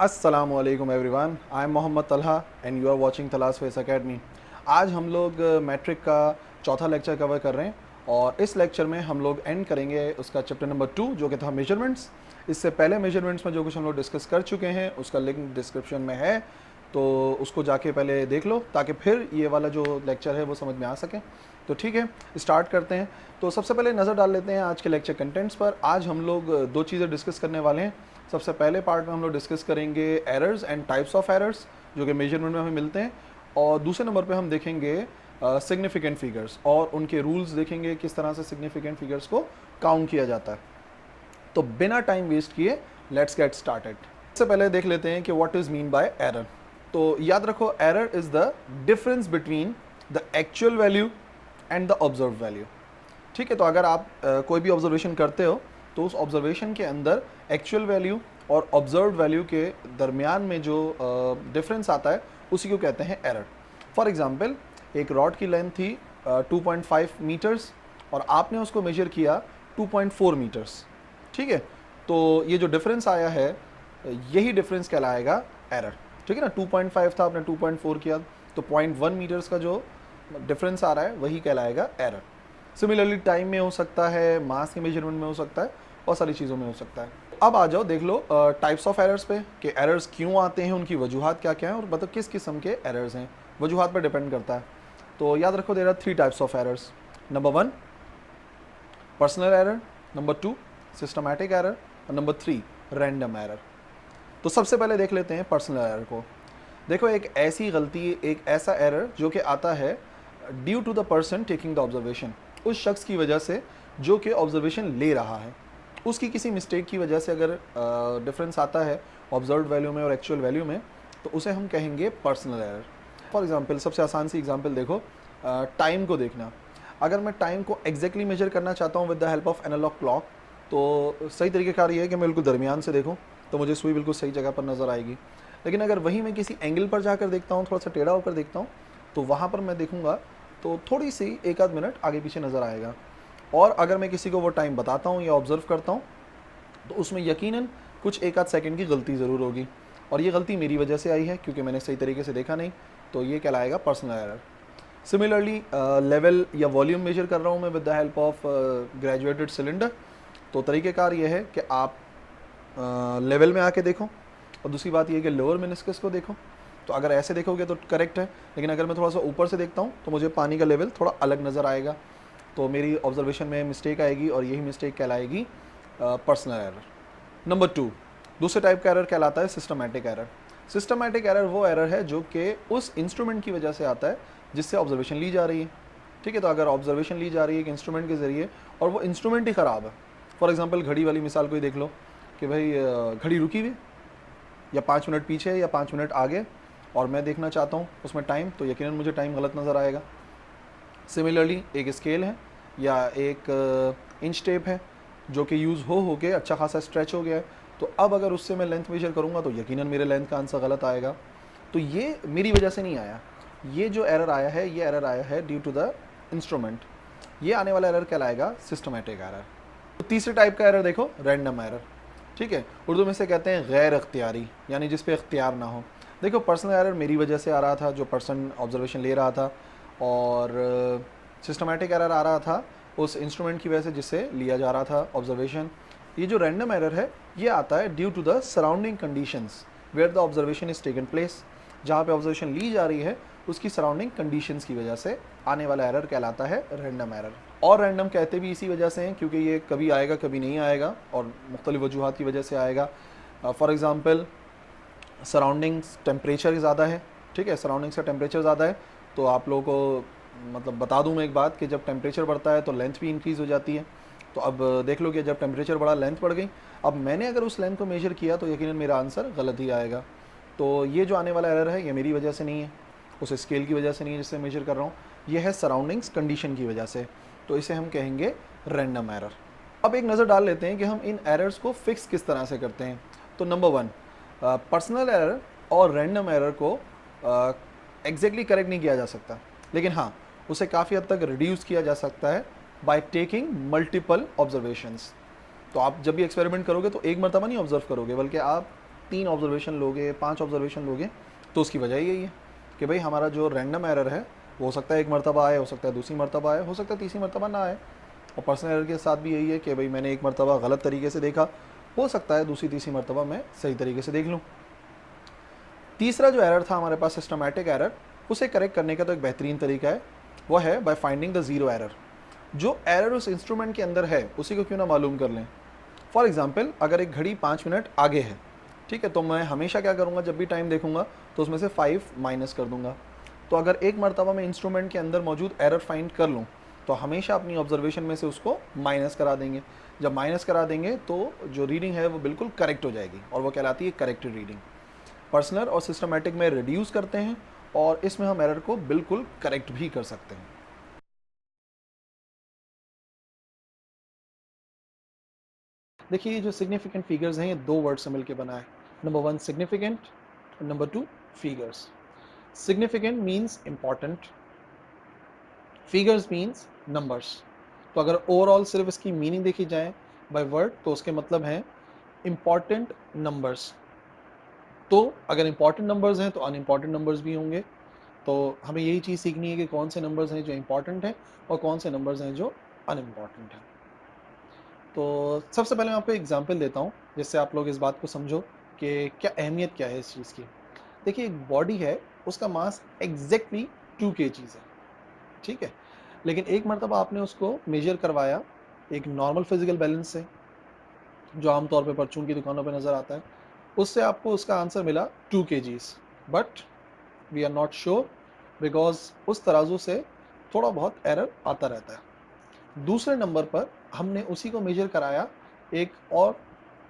अस्सलामुअलैकुम everyone, I am Mohammad Talha and you are watching तलास face academy. आज हम लोग मैट्रिक का चौथा लेक्चर कवर कर रहे हैं और इस लेक्चर में हम लोग एंड करेंगे उसका चैप्टर नंबर 2 जो कि था मेजरमेंट्स। इससे पहले मेजरमेंट्स में जो कुछ हम लोग डिस्कस कर चुके हैं उसका लिंक डिस्क्रिप्शन में है, तो उसको जाके पहले देख लो ताकि फिर ये वाला जो लेक्चर है वो समझ में आ सके। तो ठीक है, स्टार्ट करते हैं। तो सबसे पहले नज़र डाल लेते हैं आज के लेक्चर कंटेंट्स पर। आज हम लोग दो चीज़ें डिस्कस करने वाले हैं। सबसे पहले पार्ट में हम लोग डिस्कस करेंगे errors and types of errors जो कि मेजरमेंट में हमें मिलते हैं, और दूसरे नंबर पे हम देखेंगे सिग्निफिकेंट फिगर्स और उनके रूल्स देखेंगे, किस तरह से सिग्निफिकेंट फिगर्स को काउंट किया जाता है। तो बिना टाइम वेस्ट किए लेट्स गेट स्टार्टेड। सबसे पहले देख लेते हैं कि what is mean by error. तो याद रखो, error is the difference between the actual value and the observe value. ठीक है, तो अगर आप कोई भी ऑब्जर्वेशन करते हो तो उस ऑब्जर्वेशन के अंदर एक्चुअल वैल्यू और ऑब्जर्व वैल्यू के दरमियान में जो डिफरेंस आता है उसी को कहते हैं एरर। फॉर एग्जांपल, एक रॉड की लेंथ थी 2.5 मीटर्स और आपने उसको मेजर किया 2.4 मीटर्स। ठीक है, तो ये जो डिफरेंस आया है यही डिफरेंस कहलाएगा एरर। ठीक है ना, 2.5 था, आपने 2.4 किया, तो 0.1 मीटर्स का जो डिफरेंस आ रहा है वही कहलाएगा एरर। सिमिलरली टाइम में हो सकता है, मास के मेजरमेंट में हो सकता है, और सारी चीज़ों में हो सकता है। अब आ जाओ, देख लो टाइप्स ऑफ एरर्स पे कि एरर्स क्यों आते हैं, उनकी वजूहात क्या क्या हैं, और मतलब किस किस्म के एरर्स हैं, वजूहात पर डिपेंड करता है। तो याद रखो, there are 3 types of errors. Number 1 personal error, number 2 systematic error, और नंबर 3 रैंडम एरर। तो सबसे पहले देख लेते हैं पर्सनल एरर को। देखो, एक ऐसी गलती, एक ऐसा एरर जो कि आता है due to the person taking the observation, उस शख्स की वजह से जो कि ऑब्जर्वेशन ले रहा है, उसकी किसी मिस्टेक की वजह से अगर डिफरेंस आता है ऑब्जर्व्ड वैल्यू में और एक्चुअल वैल्यू में, तो उसे हम कहेंगे पर्सनल एरर। फॉर एग्जांपल, सबसे आसान सी एग्जांपल देखो, टाइम को देखना। अगर मैं टाइम को एग्जैक्टली मेजर करना चाहता हूँ with the help of analogue clock, तो सही तरीक़ेकार ये है कि मैं बिल्कुल दरमियान से देखूँ तो मुझे सुई बिल्कुल सही जगह पर नज़र आएगी। लेकिन अगर वहीं मैं किसी एंगल पर जाकर देखता हूँ, थोड़ा सा टेढ़ा होकर देखता हूँ, तो वहाँ पर मैं देखूँगा तो थोड़ी सी एक आध मिनट आगे पीछे नज़र आएगा। और अगर मैं किसी को वो टाइम बताता हूँ या ऑब्ज़र्व करता हूँ तो उसमें यकीनन कुछ एक आध सेकंड की गलती ज़रूर होगी, और ये गलती मेरी वजह से आई है क्योंकि मैंने सही तरीके से देखा नहीं, तो ये कहलाएगा पर्सनल एरर। सिमिलरली लेवल या वॉल्यूम मेजर कर रहा हूँ मैं with the help of graduated cylinder, तो तरीक़ेकार ये है कि आप लेवल में आके देखो, और दूसरी बात ये है कि लोअर मेनिस्कस को देखो। तो अगर ऐसे देखोगे तो करेक्ट है, लेकिन अगर मैं थोड़ा सा ऊपर से देखता हूँ तो मुझे पानी का लेवल थोड़ा अलग नज़र आएगा, तो मेरी ऑब्जर्वेशन में मिस्टेक आएगी, और यही मिस्टेक कहलाएगी पर्सनल एरर। नंबर 2 दूसरे टाइप का एरर कहलाता है सिस्टमैटिक एरर। सिस्टमैटिक एरर वो एरर है जो कि उस इंस्ट्रूमेंट की वजह से आता है जिससे ऑब्जर्वेशन ली जा रही है। ठीक है, तो अगर ऑब्जर्वेशन ली जा रही है एक इंस्ट्रूमेंट के ज़रिए और वो इंस्ट्रूमेंट ही ख़राब है, फॉर एग्जाम्पल घड़ी वाली मिसाल कोई देख लो कि भाई घड़ी रुकी हुई या 5 मिनट पीछे या 5 मिनट आगे, और मैं देखना चाहता हूँ उसमें टाइम, तो यकीनन मुझे टाइम गलत नज़र आएगा। सिमिलरली एक स्केल है या एक इंच टेप है जो कि यूज़ हो के अच्छा खासा स्ट्रेच हो गया है, तो अब अगर उससे मैं लेंथ मेजर करूँगा तो यकीनन मेरे लेंथ का आंसर गलत आएगा। तो ये मेरी वजह से नहीं आया, ये जो एरर आया है ये एरर आया है ड्यू टू द इंस्ट्रूमेंट। ये आने वाला एरर कहलाएगा सिस्टमैटिक एरर। तो तीसरे टाइप का एरर देखो, रैंडम एरर। ठीक है, उर्दू में से कहते हैं गैर अख्तियारी, यानी जिस पे इख्तियार ना हो। देखो, पर्सनल एरर मेरी वजह से आ रहा था, जो पर्सन ऑब्जर्वेशन ले रहा था, और सिस्टमैटिक एरर आ रहा था उस इंस्ट्रूमेंट की वजह से जिससे लिया जा रहा था ऑब्जर्वेशन। ये जो रैंडम एरर है ये आता है due to the surrounding conditions where the observation is taken place. जहाँ पे ऑब्जर्वेशन ली जा रही है उसकी सराउंडिंग कंडीशंस की वजह से आने वाला एरर कहलाता है रैंडम एरर। और रैंडम कहते भी इसी वजह से हैं क्योंकि ये कभी आएगा कभी नहीं आएगा, और मुख्तलिफ वजूहात की वजह से आएगा। फॉर एग्ज़ाम्पल, सराउंडिंग्स टेम्परेचर ज़्यादा है। ठीक है, सराउंडिंग्स का टेम्परेचर ज़्यादा है, तो आप लोगों को मतलब बता दूं मैं एक बात कि जब टेम्परेचर बढ़ता है तो लेंथ भी इंक्रीज़ हो जाती है। तो अब देख लो कि जब टेम्परेचर बढ़ा लेंथ बढ़ गई। अब मैंने अगर उस लेंथ को मेजर किया तो यकीनन मेरा आंसर गलत ही आएगा। तो ये जो आने वाला एरर है ये मेरी वजह से नहीं है, उस स्केल की वजह से नहीं है जिससे मेजर कर रहा हूँ, ये है सराउंडिंग्स कंडीशन की वजह से, तो इसे हम कहेंगे रैंडम एरर। अब एक नज़र डाल लेते हैं कि हम इन एरर्स को फिक्स किस तरह से करते हैं। तो नंबर 1, पर्सनल एरर और रैंडम एरर को एग्जैक्टली करेक्ट नहीं किया जा सकता, लेकिन हाँ उसे काफ़ी हद तक रिड्यूस किया जा सकता है बाय टेकिंग मल्टीपल ऑब्जर्वेशंस। तो आप जब भी एक्सपेरिमेंट करोगे तो एक मरतबा नहीं ऑब्जर्व करोगे, बल्कि आप 3 ऑब्जर्वेशन लोगे, 5 ऑब्जर्वेशन लोगे, तो उसकी वजह यही है कि भाई हमारा जो रैंडम एरर है वो हो सकता है एक मरतबा आए, हो सकता है दूसरी मरतबा आए, हो सकता है तीसरी मरतबा ना आए। और पर्सनल एरर के साथ भी यही है कि भाई मैंने एक मरतबा गलत तरीके से देखा, हो सकता है दूसरी तीसरी मरतबा मैं सही तरीके से देख लूँ। तीसरा जो एरर था हमारे पास सिस्टमैटिक एरर, उसे करेक्ट करने का तो एक बेहतरीन तरीका है, वो है by finding the zero error. जो एरर उस इंस्ट्रूमेंट के अंदर है उसी को क्यों ना मालूम कर लें। फॉर एग्जाम्पल अगर एक घड़ी 5 मिनट आगे है, ठीक है, तो मैं हमेशा क्या करूँगा, जब भी टाइम देखूंगा तो उसमें से 5 माइनस कर दूंगा। तो अगर एक मरतबा मैं इंस्ट्रूमेंट के अंदर मौजूद एरर फाइंड कर लूँ तो हमेशा अपनी ऑब्जर्वेशन में से उसको माइनस करा देंगे। जब माइनस करा देंगे तो जो रीडिंग है वो बिल्कुल करेक्ट हो जाएगी और वो कहलाती है करेक्टेड रीडिंग। पर्सनल और सिस्टमैटिक में रिड्यूस करते हैं और इसमें हम एरर को बिल्कुल करेक्ट भी कर सकते हैं। देखिए ये जो सिग्निफिकेंट फिगर्स हैं ये 2 वर्ड से मिलकर बना है। Number 1 significant, number 2 figures. Significant means important, figures means numbers. तो अगर ओवरऑल सिर्फ इसकी मीनिंग देखी जाए बाय वर्ड तो उसके मतलब है इंपॉर्टेंट नंबर्स। तो अगर इंपॉर्टेंट नंबर्स हैं तो अनइम्पॉर्टेंट नंबर्स भी होंगे। तो हमें यही चीज़ सीखनी है कि कौन से नंबर्स हैं जो इंपॉर्टेंट हैं और कौन से नंबर्स हैं जो अनइम्पॉर्टेंट हैं। तो सबसे पहले मैं आपको एग्जांपल देता हूँ जिससे आप लोग इस बात को समझो कि क्या अहमियत क्या है इस चीज़ की। देखिए एक बॉडी है, उसका मास एग्जैक्टली 2 kg है, ठीक है, लेकिन एक मरतबा आपने उसको मेजर करवाया एक नॉर्मल फिजिकल बैलेंस से, जो आमतौर पे परचून की दुकानों पे नज़र आता है, उससे आपको उसका आंसर मिला 2 kgs। But we are not sure because उस तराजू से थोड़ा बहुत एरर आता रहता है। दूसरे नंबर पर हमने उसी को मेजर कराया एक और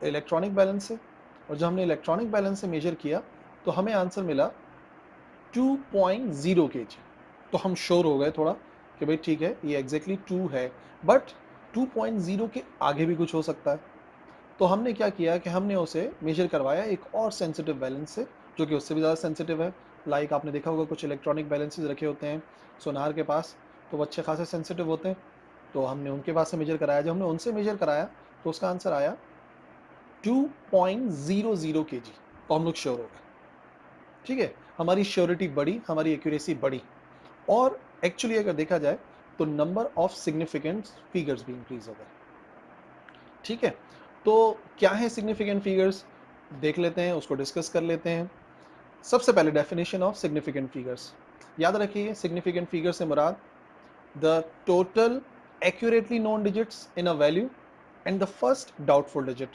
इलेक्ट्रॉनिक बैलेंस से, और जब हमने इलेक्ट्रॉनिक बैलेंस से मेजर किया तो हमें आंसर मिला 2.0 kg। तो हम श्योर हो गए थोड़ा कि भाई ठीक है ये एग्जैक्टली 2 है, बट 2.0 के आगे भी कुछ हो सकता है। तो हमने क्या किया कि हमने उसे मेजर करवाया एक और सेंसिटिव बैलेंस से जो कि उससे भी ज़्यादा सेंसिटिव है। लाइक आपने देखा होगा कुछ इलेक्ट्रॉनिक बैलेंसेस रखे होते हैं सोनार के पास, तो वो अच्छे खासे सेंसिटिव होते हैं। तो हमने उनके पास से मेजर कराया, जब हमने उनसे मेजर कराया तो उसका आंसर आया 2.00 kg। तो हम लोग श्योर हो गए, ठीक है, हमारी श्योरिटी बढ़ी, हमारी एक्यूरेसी बढ़ी। और एक्चुअली अगर देखा जाए तो नंबर ऑफ सिग्निफिकेंट फिगर्स भी इंक्रीज हो गए, ठीक है। तो क्या है सिग्निफिकेंट फिगर्स, देख लेते हैं, उसको डिस्कस कर लेते हैं। सबसे पहले डेफिनेशन ऑफ सिग्निफिकेंट फिगर्स, याद रखिए सिग्निफिकेंट फिगर से मुराद the total accurately known digits in a value and the first doubtful digit,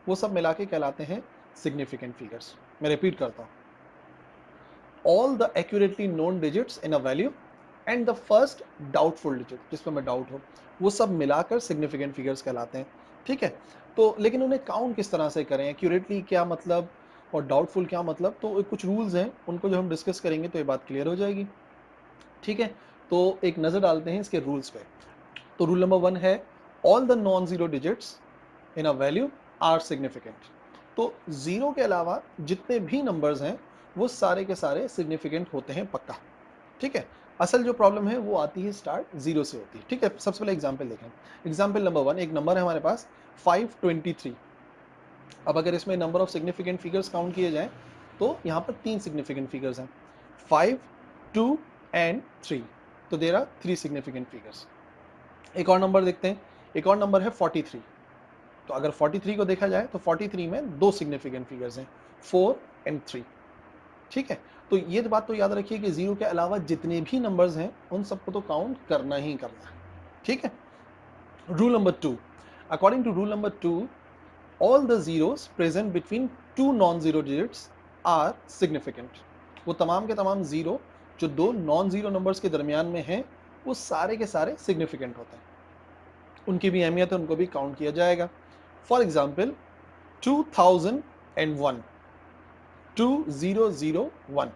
वो सब मिला के कहलाते हैं सिग्निफिकेंट फिगर्स। मैं रिपीट करता हूँ, all the accurately known digits in a value and the first doubtful digit, जिसमें मैं डाउट हो, वो सब मिलाकर सिग्निफिकेंट फिगर्स कहलाते हैं, ठीक है। तो लेकिन उन्हें काउंट किस तरह से करें, एक्यूरेटली क्या मतलब और डाउटफुल क्या मतलब, तो कुछ रूल्स हैं, उनको जब हम डिस्कस करेंगे तो ये बात क्लियर हो जाएगी, ठीक है। तो एक नज़र डालते हैं इसके रूल्स पे। तो रूल नंबर 1 है all the non zero digits in a value are significant. तो जीरो के अलावा जितने भी नंबर्स हैं वो सारे के सारे सिग्निफिकेंट होते हैं पक्का, ठीक है। असल जो प्रॉब्लम है वो आती है स्टार्ट जीरो से होती है, ठीक है। सबसे पहले एग्जांपल देखें। एग्जांपल नंबर 1, एक नंबर है हमारे पास 523। अब अगर इसमें number of significant figures count किए जाएं तो यहाँ पर 3 सिग्निफिकेंट फिगर्स हैं, 5, 2 एंड 3। तो देयर आर 3 सिग्निफिकेंट फिगर्स। एक और नंबर देखते हैं, एक और नंबर है 43। तो अगर 43 को देखा जाए तो 43 में 2 सिग्निफिकेंट फिगर्स हैं, 4 एंड 3, ठीक है। तो ये बात तो याद रखिए कि जीरो के अलावा जितने भी नंबर्स हैं उन सबको तो काउंट करना ही करना है, ठीक है। Rule number 2, according to rule number 2, all the zeros present between two non zero digits are significant. वो तमाम के तमाम जीरो जो दो नॉन जीरो नंबर्स के दरमियान में हैं वो सारे के सारे सिग्निफिकेंट होते हैं, उनकी भी अहमियत है, उनको भी काउंट किया जाएगा। For example 2001, 2001।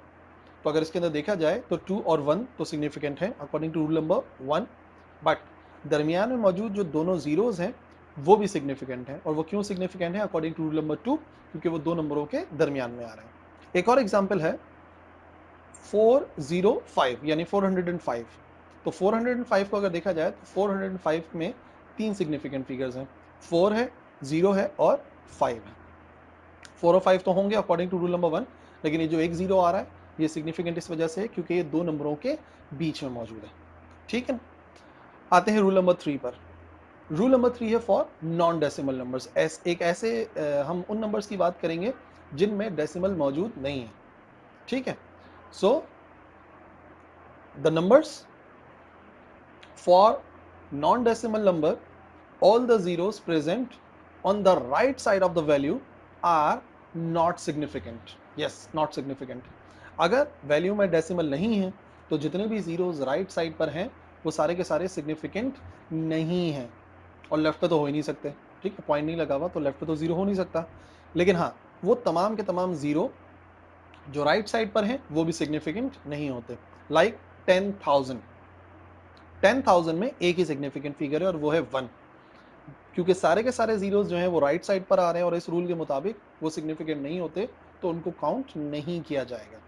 तो अगर इसके अंदर देखा जाए तो 2 और 1 तो सिग्निफिकेंट है according to rule number 1, but दरमियान में मौजूद जो दोनों जीरोज हैं वो भी सिग्निफिकेंट हैं। और वो क्यों सिग्निफिकेंट है अकॉर्डिंग टू रूल नंबर 2, क्योंकि वो दो नंबरों के दरमियान में आ रहे हैं। एक और एग्जाम्पल है 405 यानी 405। तो 405 को अगर देखा जाए तो 405 में 3 सिग्निफिकेंट फिगर्स हैं, 4 है, 0 है और 5 है। 4 और 5 तो होंगे अकॉर्डिंग टू रूल नंबर 1, लेकिन ये जो एक 0 आ रहा है ये सिग्निफिकेंट इस वजह से है क्योंकि ये दो नंबरों के बीच में मौजूद है। ठीक है, आते हैं रूल नंबर 3 पर। रूल नंबर 3 है फॉर नॉन डेसिमल नंबर्स। एक ऐसे हम उन नंबर्स की बात करेंगे जिनमें डेसिमल मौजूद नहीं है। ठीक है, so the numbers for non decimal number, all the zeros present on the right side of the value are not significant. Yes, not significant. अगर वैल्यू में डेसिमल नहीं है तो जितने भी जीरोस राइट साइड पर हैं वो सारे के सारे सिग्निफिकेंट नहीं हैं, और लेफ्ट पे तो हो ही नहीं सकते। ठीक है, पॉइंट नहीं लगा हुआ तो लेफ्ट पे तो जीरो हो नहीं सकता। लेकिन हाँ, वो तमाम के तमाम जीरो जो राइट साइड पर हैं वो भी सिग्निफिकेंट नहीं होते। लाइक 10,000, 10,000 में एक ही सिग्निफिकेंट फिगर है और वो है 1, क्योंकि सारे के सारे जीरोस जो हैं वो राइट साइड पर आ रहे हैं और इस रूल के मुताबिक वो सिग्निफिकेंट नहीं होते तो उनको काउंट नहीं किया जाएगा।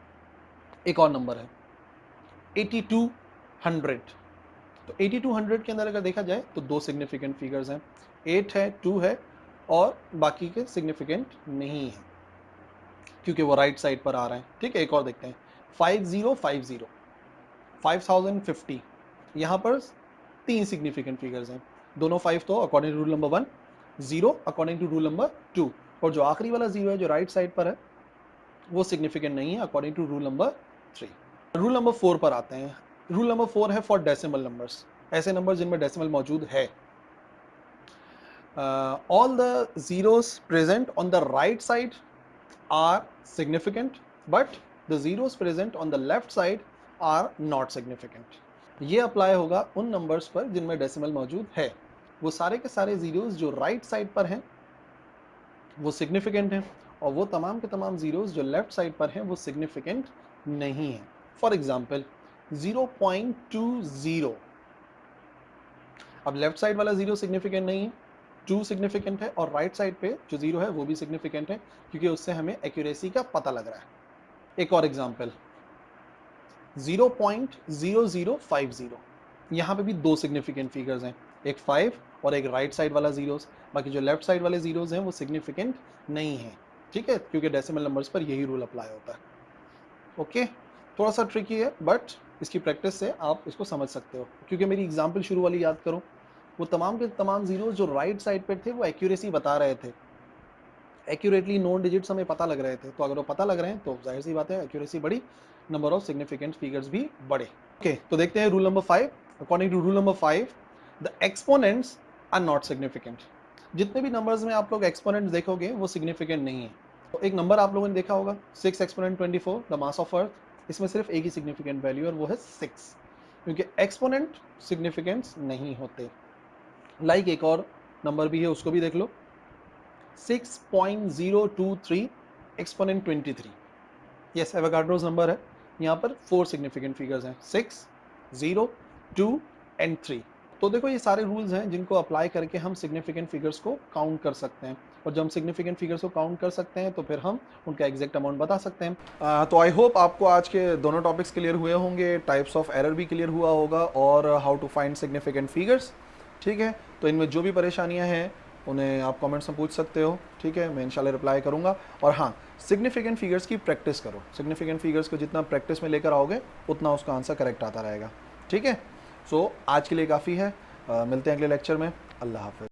एक और नंबर है 8200। तो 8200 के अंदर अगर देखा जाए तो दो सिग्निफिकेंट फिगर्स हैं, 8 है, 2 है, और बाकी के सिग्निफिकेंट नहीं है क्योंकि वो राइट साइड पर आ रहे हैं। ठीक है, एक और देखते हैं 5050, 5050। यहाँ पर तीन सिग्निफिकेंट फिगर्स हैं, दोनों 5 तो according to rule number 1, 0 according to rule number 2, और जो आखिरी वाला 0 है जो राइट साइड पर है वो सिग्निफिकेंट नहीं है according to rule number 3। Rule number 4 पर आते हैं। रूल नंबर 4 है फॉर डेसिमल नंबर्स, ऐसे नंबर जिनमें डेसिमल मौजूद है। All the zeros present on the right side are significant but the zeros present on the left side are not significant. ये apply होगा उन नंबर्स पर जिनमें डेसिमल मौजूद है। वो सारे के सारे जीरोस जो राइट साइड पर हैं वो सिग्निफिकेंट हैं, और वो तमाम के तमाम जीरोस जो लेफ्ट साइड पर हैं वो सिग्निफिकेंट नहीं है। फॉर एग्जाम्पल 0.20, अब लेफ्ट साइड वाला जीरो सिग्निफिकेंट नहीं है, 2 सिग्निफिकेंट है, और राइट साइड पे जो जीरो है वो भी सिग्निफिकेंट है क्योंकि उससे हमें एक्यूरेसी का पता लग रहा है। एक और एग्जाम्पल 0.0050, यहाँ पे भी दो सिग्निफिकेंट फिगर्स हैं, एक 5 और एक राइट साइड वाला जीरोस। बाकी जो लेफ्ट साइड वाले जीरोस हैं वो सिग्निफिकेंट नहीं है। ठीक है, क्योंकि डेसिमल नंबर्स पर यही रूल अप्लाई होता है। ओके, थोड़ा सा ट्रिकी है बट इसकी प्रैक्टिस से आप इसको समझ सकते हो। क्योंकि मेरी एग्जाम्पल शुरू वाली याद करो, वो तमाम के तमाम जीरोस जो राइट साइड पर थे वो एक्यूरेसी बता रहे थे, एक्यूरेटली नोन डिजिट्स हमें पता लग रहे थे। तो अगर वो पता लग रहे हैं तो जाहिर सी बात है एक्यूरेसी बढ़ी, नंबर ऑफ सिग्निफिकेंट फिगर्स भी बढ़े। ओके, तो देखते हैं rule number 5। According to rule number 5, the exponents are not significant. जितने भी नंबर्स में आप लोग एक्सपोनेंट्स देखोगे वो सिग्निफिकेंट नहीं है। तो एक नंबर आप लोगों ने देखा होगा 6 exponent 24, the mass of earth, इसमें सिर्फ एक ही सिग्निफिकेंट वैल्यू और वो है 6, क्योंकि एक्सपोनेंट सिग्निफिकेंट्स नहीं होते। लाइक एक और नंबर भी है, उसको भी देख लो, 6.023 एक्सपोनेंट 23। यस, एवोगाड्रोस नंबर है। यहाँ पर 4 सिग्निफिकेंट फिगर्स हैं, 6, 0, 2 एंड 3। तो देखो ये सारे रूल्स हैं जिनको अप्लाई करके हम सिग्निफिकेंट फिगर्स को काउंट कर सकते हैं, और जब हम सिग्निफिकेंट फिगर्स को काउंट कर सकते हैं तो फिर हम उनका एग्जैक्ट अमाउंट बता सकते हैं। तो आई होप आपको आज के दोनों टॉपिक्स क्लियर हुए होंगे, टाइप्स ऑफ एरर भी क्लियर हुआ होगा, और how to find significant figures. ठीक है, तो इनमें जो भी परेशानियां हैं उन्हें आप कमेंट्स में पूछ सकते हो। ठीक है, मैं इंशाल्लाह रिप्लाई करूंगा। और हाँ, सिग्निफिकेंट फिगर्स की प्रैक्टिस करो, सिग्निफिकेंट फिगर्स को जितना प्रैक्टिस में लेकर आओगे उतना उसका आंसर करेक्ट आता रहेगा। ठीक है, सो आज के लिए काफ़ी है, मिलते हैं अगले लेक्चर में। अल्लाह हाफ़िज़।